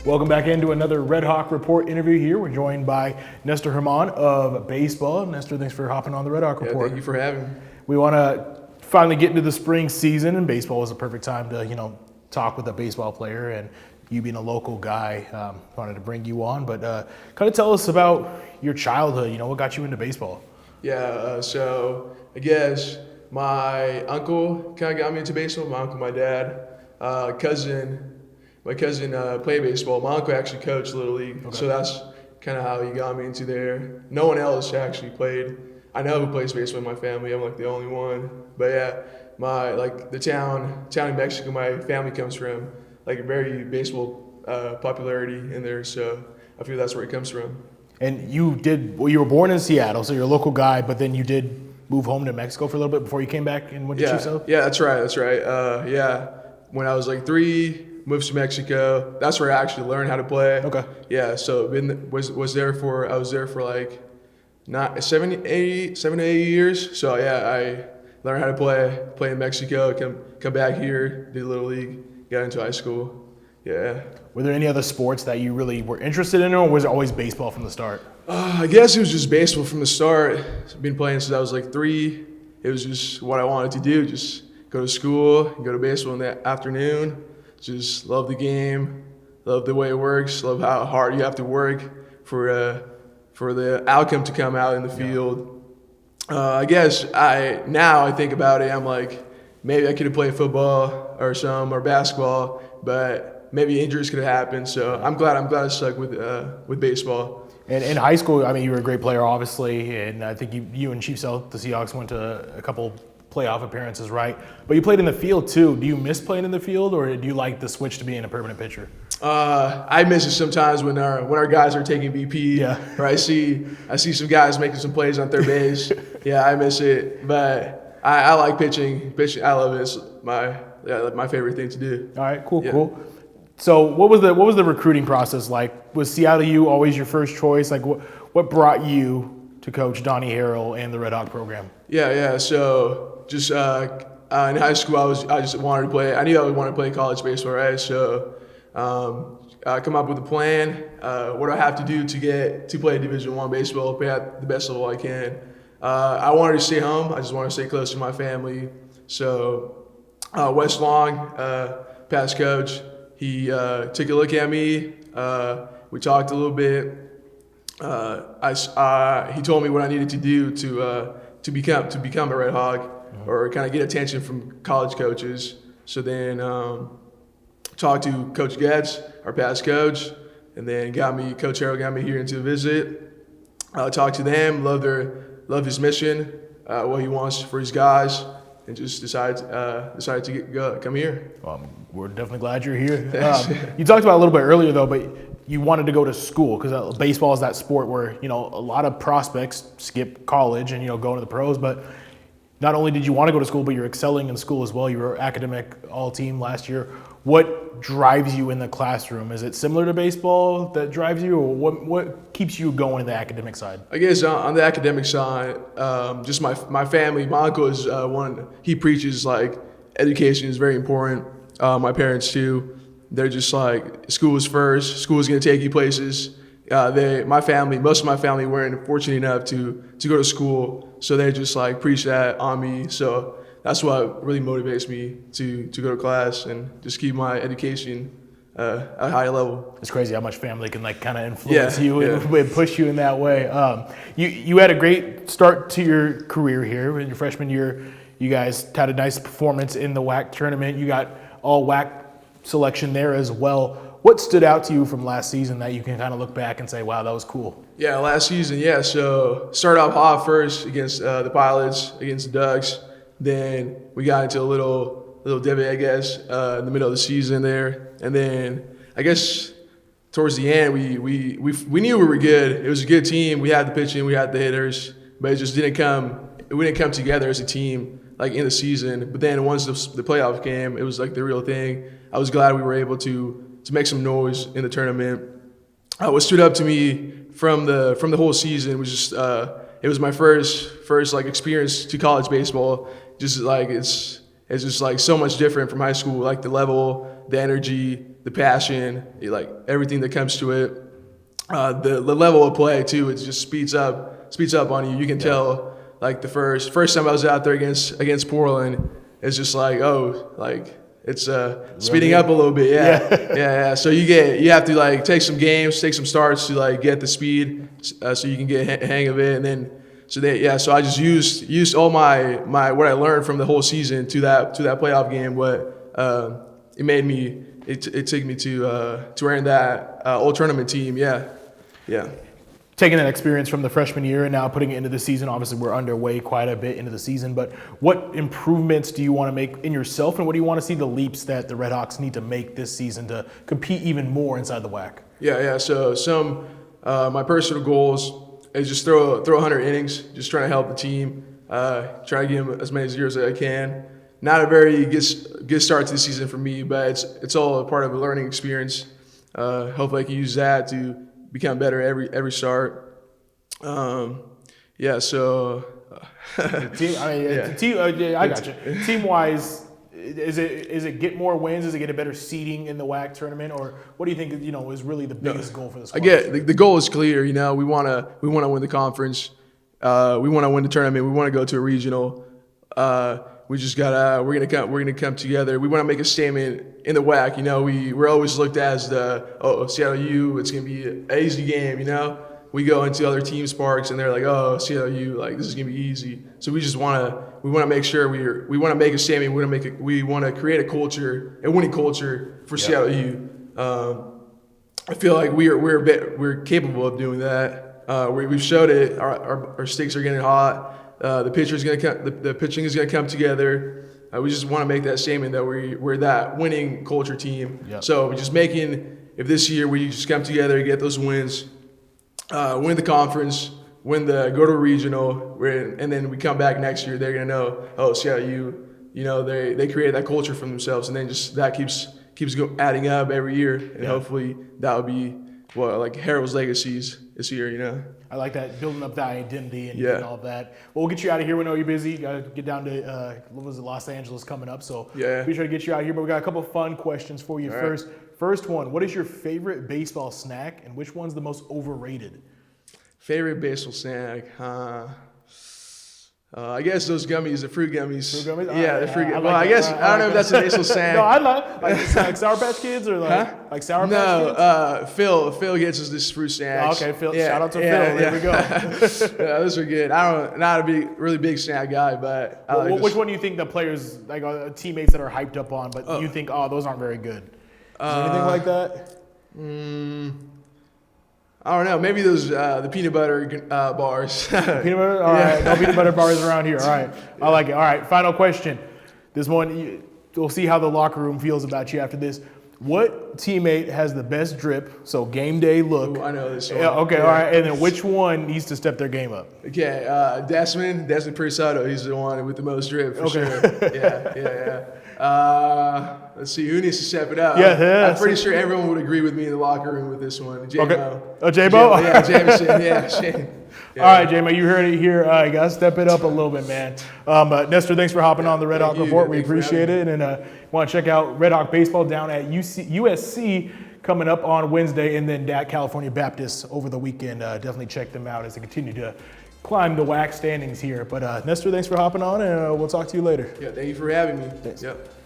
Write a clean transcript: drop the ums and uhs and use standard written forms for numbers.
Welcome back into another Redhawk Report interview here. We're joined by Nestor of baseball. Nestor, thanks for hopping on the Redhawk Report. Thank you for having me. We want to finally get into the spring season, and baseball was a perfect time to, talk with a baseball player. And you being a local guy, wanted to bring you on. But kind of tell us about your childhood. What got you into baseball? So I guess my uncle kind of got me into baseball. My uncle, my dad, my cousin played baseball. My uncle actually coached Little League, so that's kind of how he got me into there. No one else actually played. I know who plays baseball in my family. I'm like the only one. But yeah, the town in Mexico my family comes from, like very baseball popularity in there. So I feel that's where it comes from. And you were born in Seattle, so you're a local guy, but then you did move home to Mexico for a little bit before you came back and went to CHUSO? Yeah, that's right. When I was like 3, moved to Mexico. That's where I actually learned how to play. Okay. Yeah, so I was there for like not 7 to 8 years. So yeah, I learned how to play in Mexico, come back here, did Little League, got into high school. Yeah. Were there any other sports that you really were interested in, or was it always baseball from the start? I guess it was just baseball from the start. I've been playing since I was like 3. It was just what I wanted to do, just go to school, go to baseball in the afternoon. Just love the game, love the way it works, love how hard you have to work for the outcome to come out in the field. I guess now I think about it, I'm like, maybe I could have played football or basketball, but maybe injuries could have happened. So I'm glad I stuck with baseball. And in high school, you were a great player, obviously, and I think you and Chiefs, the Seahawks, went to a couple playoff appearances, right? But you played in the field too. Do you miss playing in the field, or do you like the switch to being a permanent pitcher? I miss it sometimes when our guys are taking BP. Yeah. Or I see some guys making some plays on third base. Yeah, I miss it. But I like pitching. I love it. It's my favorite thing to do. All right, cool. So what was the recruiting process like? Was Seattle always your first choice? Like what brought you to coach Donnie Harrell and the Redhawk program? Yeah. So just in high school, I just wanted to play. I knew I would want to play college baseball, right? So I come up with a plan. What do I have to do to play Division I baseball? Play at the best level I can. I wanted to stay home. I just wanted to stay close to my family. So Wes Long, past coach, he took a look at me. We talked a little bit. He told me what I needed to do to become a Red Hawk, or kind of get attention from college coaches. So then talked to Coach Getz, our past coach, and then Coach Harrell got me here into a visit. Talked to them, love his mission, what he wants for his guys, and just decided to come here. We're definitely glad you're here. You talked about it a little bit earlier though, but you wanted to go to school because baseball is that sport where a lot of prospects skip college and go into the pros. But not only did you want to go to school, but you're excelling in school as well. You were academic all-team last year. What drives you in the classroom? Is it similar to baseball that drives you, or what keeps you going in the academic side? I guess on the academic side, just my family. My uncle is one. He preaches like education is very important. My parents too. They're just like, school is first. School is going to take you places. Most of my family weren't fortunate enough to go to school, so they just like preach that on me. So that's what really motivates me to go to class and just keep my education at a high level. It's crazy how much family can kind of influence you and push you in that way. You had a great start to your career here in your freshman year. You guys had a nice performance in the WAC tournament. You got all WAC selection there as well. What stood out to you from last season that you can kind of look back and say, wow, that was cool? Yeah, last season, so started off hot first against the Pilots, against the Ducks. Then we got into a little divot, I guess, in the middle of the season there. And then I guess towards the end, we knew we were good. It was a good team. We had the pitching, we had the hitters, but it just didn't come. We didn't come together as a team like in the season. But then once the playoff came, it was like the real thing. I was glad we were able to make some noise in the tournament. What stood up to me from the whole season was just it was my first like experience to college baseball. Just like it's just like so much different from high school, like the level, the energy, the passion, like everything that comes to it. The level of play too, it just speeds up on you. You can tell like the first time I was out there against Portland, it's just like, oh, like it's speeding up a little bit. Yeah. So you have to like take some games, take some starts to like get the speed, so you can get hang of it, and then so I just used all my what I learned from the whole season to that playoff game. It took me to earn that all tournament team. Yeah. Taking that experience from the freshman year and now putting it into the season, obviously we're underway quite a bit into the season, but what improvements do you want to make in yourself, and what do you want to see the leaps that the Redhawks need to make this season to compete even more inside the WAC? Yeah. So some my personal goals is just throw 100 innings, just trying to help the team, try to give them as many zeros as I can. Not a very good start to the season for me, but it's all a part of a learning experience. Hopefully I can use that to become better every start. So I got you. Team-wise, is it get more wins? Is it get a better seeding in the WAC tournament, or what do you think is really the biggest goal for the squad? I get the goal is clear. We want to win the conference. We want to win the tournament. We want to go to a regional. We just gotta. We're gonna come together. We want to make a statement in the WAC. We're always looked at as the Seattle U. It's gonna be an easy game. We go into other teams' parks and they're like, oh, Seattle U, like this is gonna be easy. So we want to make sure we want to make a statement. We want to create a winning culture for Seattle U. I feel like we're capable of doing that. We've showed it. Our sticks are getting hot. The pitching is gonna come together. We just want to make that statement that we're that winning culture team. Yep. So we're just if this year we just come together, get those wins, win the conference, go to a regional, and then we come back next year, they're gonna know, oh, Seattle U, they created that culture for themselves, and then just that keeps adding up every year, and hopefully that will be like Harold's legacies this year. I like that, building up that identity and all of that. Well, we'll get you out of here. We know you're busy. You got to get down to Los Angeles coming up, so be sure to get you out here. But we got a couple of fun questions for you. All First one, what is your favorite baseball snack, and which one's the most overrated? Favorite baseball snack? I guess those gummies, the fruit gummies. Fruit gummies? Yeah, the fruit gummies. Well, I guess, I don't know if that's a baseball snack. No, I love like Sour Patch Kids or like Sour Patch Kids? Phil gets us this fruit snacks. Okay, Phil. Shout out to Phil. There we go. Those are good. I'm not a really big snack guy, but I like which one do you think the players, like teammates that are hyped up on, but you think, those aren't very good? Is there anything like that? I don't know. Maybe those the peanut butter bars. Peanut butter? All right. No peanut butter bars around here. All right. I like it. All right. Final question. This one, we'll see how the locker room feels about you after this. What teammate has the best drip, so game day look? Ooh, I know this one. Yeah, okay, all right. And then which one needs to step their game up? Okay, Desmond Prisado. He's the one with the most drip for sure. Yeah. Let's see, who needs to step it up? I'm pretty sure everyone would agree with me in the locker room with this one. J-Mo. Okay. Oh, J-Mo? Yeah, Jameson. Yeah, Shane. Yeah. All right, J-Mo, you heard it here. You got to step it up a little bit, man. Nestor, thanks for hopping on the Redhawk Report. We appreciate it. And want to check out Redhawk Baseball down at USC coming up on Wednesday, and then at California Baptist over the weekend. Definitely check them out as they continue to climb the WAC standings here. But Nestor, thanks for hopping on, and we'll talk to you later. Yeah, thank you for having me. Thanks. Yep.